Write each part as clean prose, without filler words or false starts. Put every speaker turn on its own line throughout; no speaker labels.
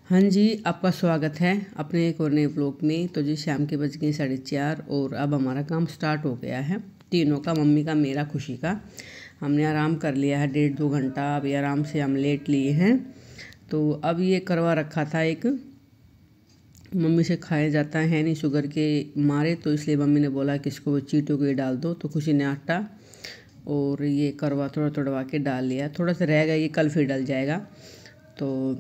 हाँ जी, आपका स्वागत है अपने एक और नए ब्लॉग में। तो जी शाम के बज गए 4:30 और अब हमारा काम स्टार्ट हो गया है तीनों का, मम्मी का, मेरा, खुशी का। हमने आराम कर लिया है 1.5-2 घंटा। अभी आराम से हम लेट लिए हैं। तो अब ये करवा रखा था एक, मम्मी से खाया जाता है नहीं शुगर के मारे, तो इसलिए मम्मी ने बोला कि इसको चीटों के डाल दो। तो खुशी ने आटा और ये करवा थोड़ा तोड़वा के डाल लिया। थोड़ा सा रह गया, ये कल फिर डल जाएगा। तो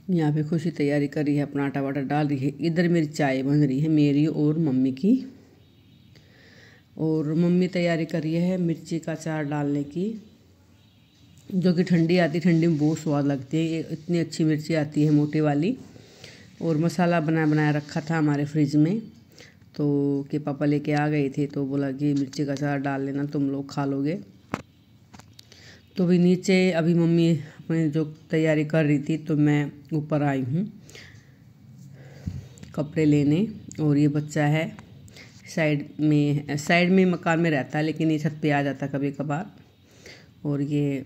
यहाँ पे खुशी तैयारी कर रही है, अपना आटा वाटा डाल रही है। इधर मेरी चाय बन रही है, मेरी और मम्मी की। और मम्मी तैयारी कर रही है मिर्ची का अचार डालने की, जो कि ठंडी आती, ठंडी में बहुत स्वाद लगती है। ये इतनी अच्छी मिर्ची आती है मोटी वाली। और मसाला बनाया रखा था हमारे फ्रिज में, तो कि पापा लेके आ गए थे, तो बोला कि मिर्ची का अचार डाल लेना, तुम लोग खा लोगे। तो भी नीचे अभी मम्मी अपनी जो तैयारी कर रही थी, तो मैं ऊपर आई हूँ कपड़े लेने। और ये बच्चा है साइड में मकान में रहता है, लेकिन ये छत पे आ जाता कभी कभार। और ये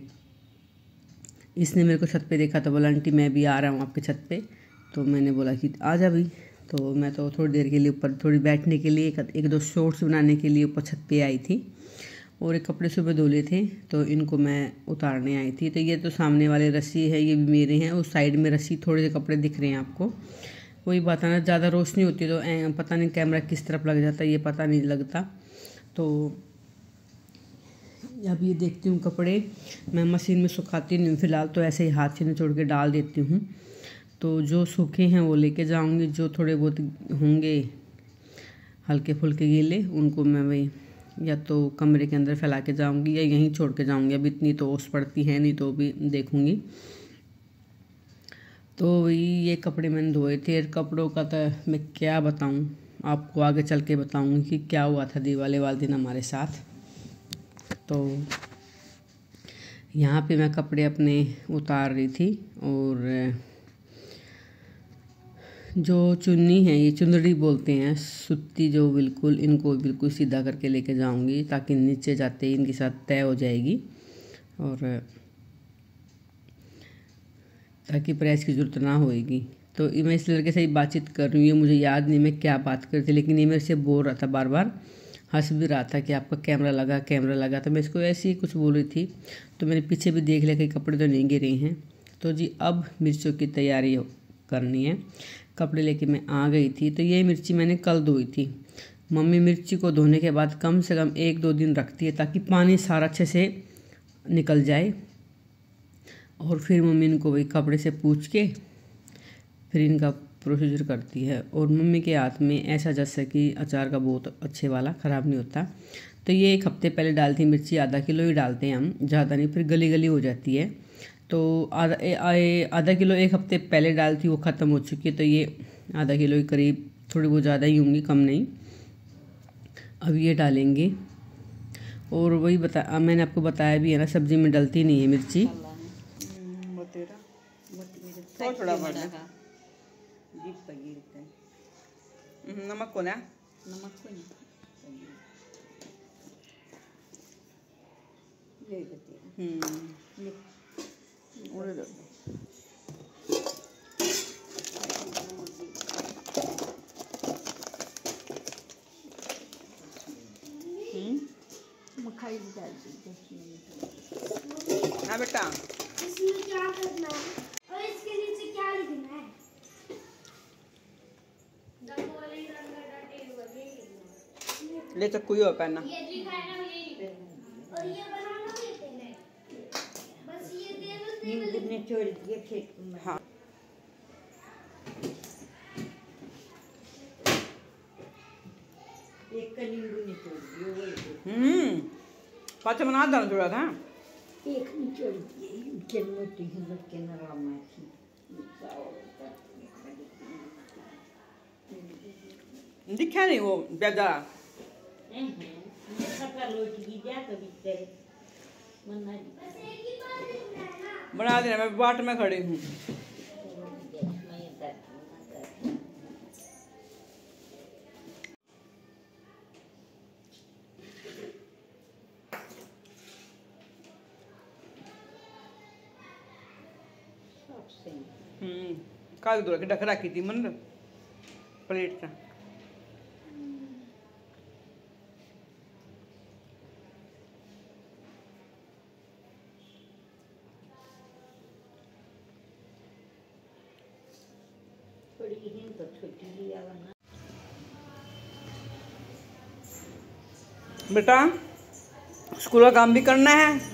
इसने मेरे को छत पे देखा तो बोला आंटी मैं भी आ रहा हूँ आपके छत पे। तो मैंने बोला कि आ जा भी। तो मैं तो थोड़ी देर के लिए ऊपर, थोड़ी बैठने के लिए, एक दो शॉर्ट्स बनाने के लिए ऊपर छत पे आई थी। और एक कपड़े सुबह धुले थे, तो इनको मैं उतारने आई थी। तो ये तो सामने वाले रस्सी है, ये भी मेरे हैं। उस साइड में रस्सी, थोड़े से कपड़े दिख रहे हैं आपको। वही बात है ना, ज़्यादा रोशनी होती है तो पता नहीं कैमरा किस तरफ लग जाता है, ये पता नहीं लगता। तो अब ये देखती हूँ कपड़े, मैं मशीन में सुखाती नहीं हूँ फिलहाल, तो ऐसे ही हाथ से निचोड़ के डाल देती हूँ। तो जो सूखे हैं वो लेके जाऊँगी, जो थोड़े बहुत होंगे हल्के फुल्के गीले, उनको मैं वही या तो कमरे के अंदर फैला के जाऊंगी या यहीं छोड़ के जाऊंगी। अब इतनी तो ओस पड़ती है नहीं, तो भी देखूंगी। तो ये कपड़े मैंने धोए थे। कपड़ों का तो मैं क्या बताऊं आपको, आगे चल के बताऊंगी कि क्या हुआ था दिवाली वाले दिन हमारे साथ। तो यहाँ पे मैं कपड़े अपने उतार रही थी, और जो चुन्नी है, ये चुंदड़ी बोलते हैं, सुत्ती जो, बिल्कुल इनको बिल्कुल सीधा करके लेके जाऊंगी, ताकि नीचे जाते ही इनके साथ तय हो जाएगी, और ताकि प्रेस की ज़रूरत ना होएगी। तो मैं इस लड़के से ही बातचीत कर रही हूँ, मुझे याद नहीं मैं क्या बात कर रही थी, लेकिन ये मेरे से बोल रहा था, बार बार हंस भी रहा था कि आपका कैमरा लगा। तो मैं इसको ऐसे ही कुछ बोल रही थी। तो मैंने पीछे भी देख लिया कि कपड़े तो नहीं गिरे हैं। तो जी अब मिर्चों की तैयारी करनी है। कपड़े लेके मैं आ गई थी। तो ये मिर्ची मैंने कल धोई थी। मम्मी मिर्ची को धोने के बाद कम से कम 1-2 दिन रखती है, ताकि पानी सारा अच्छे से निकल जाए। और फिर मम्मी इनको वही कपड़े से पूछ के फिर इनका प्रोसीजर करती है। और मम्मी के हाथ में ऐसा जैसे कि अचार का बहुत अच्छे वाला, ख़राब नहीं होता। तो ये 1 हफ्ते पहले डाली थी मिर्ची, आधा किलो ही डालते हैं हम, ज़्यादा नहीं, फिर गली गली हो जाती है। तो आधा किलो 1 हफ्ते पहले डाली थी, वो ख़त्म हो चुकी है। तो ये आधा किलो के करीब, थोड़ी बहुत ज़्यादा ही होंगी, कम नहीं। अब ये डालेंगे। और वही मैंने आपको बताया भी है ना, सब्जी में डलती नहीं है मिर्ची। थोड़ा नमक को ना,
मखाई डाल दी।
हाँ बेटा,
इसमें क्या करना है और इसके नीचे क्या लिखना है?
ले चक्कू ही हो पहनना।
ये लिखा है ना, ये और ये बनाना देते हैं, बस ये टेबल ने छोड़ दिए खेत में।
हाँ,
एक नींबू निचोड़ दिए,
पाचा बना दाना थोड़ा था,
एक निचोड़ दिए के मोटी हिम्मत के नरम थी।
दिखा नहीं वो ज्यादा। बना देना, मैं बाट में खड़ी हूँ। काग दूर के ढक रखी थी मन प्लेट का। बेटा स्कूल का काम भी करना है।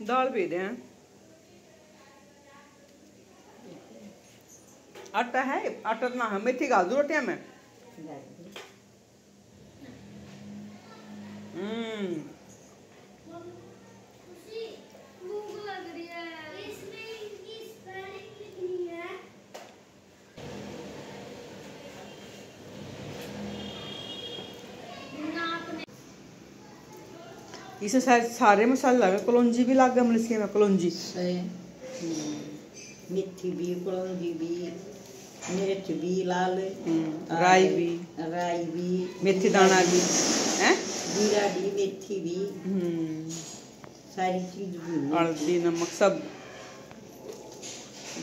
दाल भी दें। आटा है, आटा ना है, मेथी डाल दो रोटियां में। इसे सारे मसाले लगे, कलौंजी भी लग गया मलसिया में, कलौंजी
मेथी भी, कलौंजी भी, मिर्च भी, लाल
राई भी, मेथी दाना भी है,
जीरा भी, मेथी भी, सारी चीज भी,
हल्दी नमक सब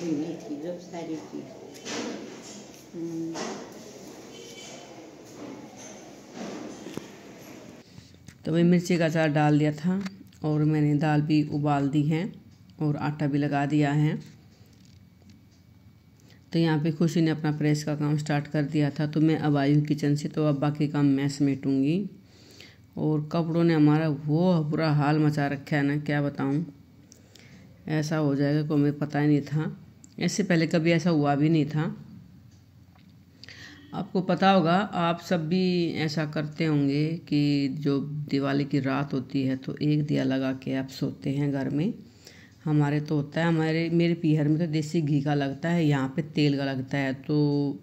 मेथी सब सारी चीज।
तो मैं मिर्ची का अचार डाल दिया था और मैंने दाल भी उबाल दी है और आटा भी लगा दिया है। तो यहाँ पे खुशी ने अपना प्रेस का काम स्टार्ट कर दिया था। तो मैं अब आई हूँ किचन से, तो अब बाकी काम मैं समेटूँगी। और कपड़ों ने हमारा वो बुरा हाल मचा रखा है ना, क्या बताऊँ। ऐसा हो जाएगा को मुझे पता ही नहीं था, इससे पहले कभी ऐसा हुआ भी नहीं था। आपको पता होगा, आप सब भी ऐसा करते होंगे कि जो दिवाली की रात होती है तो एक दिया लगा के आप सोते हैं घर में। हमारे तो होता है, मेरे पीहर में तो देसी घी का लगता है, यहाँ पे तेल का लगता है। तो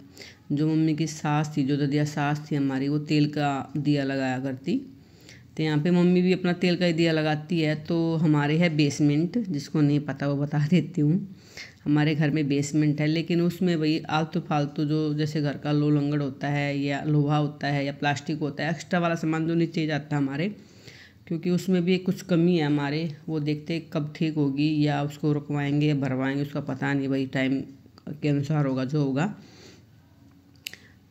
जो मम्मी की सास थी, जो ददिया सास थी हमारी, वो तेल का दिया लगाया करती। तो यहाँ पे मम्मी भी अपना तेल का ही दिया लगाती है। तो हमारे है बेसमेंट, जिसको नहीं पता वो बता देती हूँ। हमारे घर में बेसमेंट है, लेकिन उसमें वही आलतू फालतू जो जैसे घर का लो लंगड़ होता है या लोहा होता है या प्लास्टिक होता है, एक्स्ट्रा वाला सामान जो नीचे जाता है हमारे, क्योंकि उसमें भी कुछ कमी है हमारे। वो देखते कब ठीक होगी या उसको रुकवाएंगे या भरवाएंगे, उसका पता नहीं, वही टाइम के अनुसार होगा जो होगा।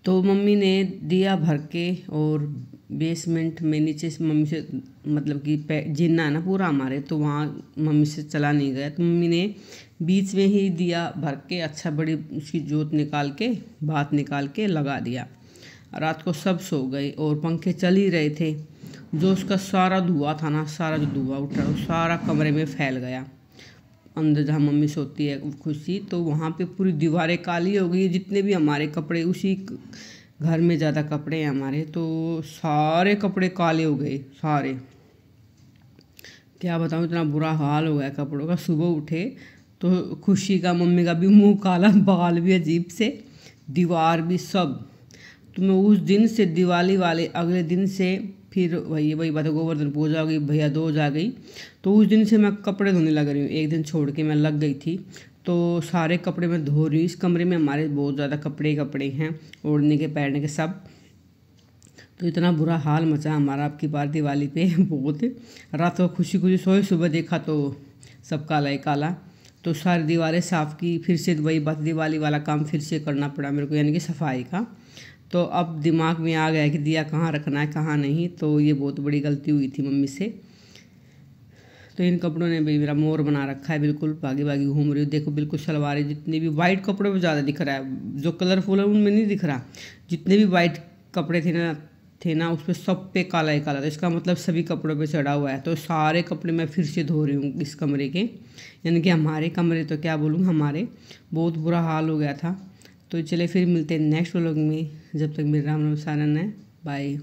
तो मम्मी ने दिया भर के और बेसमेंट में नीचे से मम्मी से मतलब कि जीना है ना पूरा हमारे, तो वहाँ मम्मी से चला नहीं गया। तो मम्मी ने बीच में ही दिया भर के अच्छा बड़ी उसकी जोत निकाल के, बात निकाल के लगा दिया। रात को सब सो गए और पंखे चल ही रहे थे। जो उसका सारा धुआं था ना, सारा जो धुआं उठ रहा वो सारा कमरे में फैल गया। अंदर जहाँ मम्मी सोती है खुशी, तो वहाँ पे पूरी दीवारें काली हो गई। जितने भी हमारे कपड़े, उसी घर में ज़्यादा कपड़े हैं हमारे, तो सारे कपड़े काले हो गए सारे। क्या बताऊँ, इतना बुरा हाल हो गया कपड़ों का। सुबह उठे तो खुशी का, मम्मी का भी मुंह काला, बाल भी अजीब से, दीवार भी सब। तो मैं उस दिन से दिवाली वाले अगले दिन से फिर वही बात है, गोवर्धन पूजा हो गई, भैया दूज आ गई, तो उस दिन से मैं कपड़े धोने लग रही हूँ। एक दिन छोड़ के मैं लग गई थी, तो सारे कपड़े मैं धो रही हूँ। इस कमरे में हमारे बहुत ज़्यादा कपड़े हैं, ओढ़ने के पैरने के सब। तो इतना बुरा हाल मचा हमारा आपकी बार दिवाली पे बहुत। रात को खुशी सोए, सुबह देखा तो सब काला ही काला। तो सारी दीवारें साफ़ की, फिर से वही बात, दिवाली वाला काम फिर से करना पड़ा मेरे को, यानी कि सफाई का। तो अब दिमाग में आ गया कि दिया कहाँ रखना है कहाँ नहीं। तो ये बहुत बड़ी गलती हुई थी मम्मी से। तो इन कपड़ों ने भी मेरा मोर बना रखा है, बिल्कुल भागी भागी घूम रही हूँ। देखो बिल्कुल सलवारें, जितने भी वाइट कपड़ों पर ज़्यादा दिख रहा है, जो कलरफुल है उनमें नहीं दिख रहा। जितने भी वाइट कपड़े थे ना उस पर सब पे काला ही काला। तो इसका मतलब सभी कपड़ों पे चढ़ा हुआ है। तो सारे कपड़े मैं फिर से धो रही हूँ इस कमरे के, यानी कि हमारे कमरे, तो क्या बोलूँ, हमारे बहुत बुरा हाल हो गया था। तो चले फिर मिलते हैं नेक्स्ट व्लॉग में। जब तक मेरे राम नाम सारन है, बाय।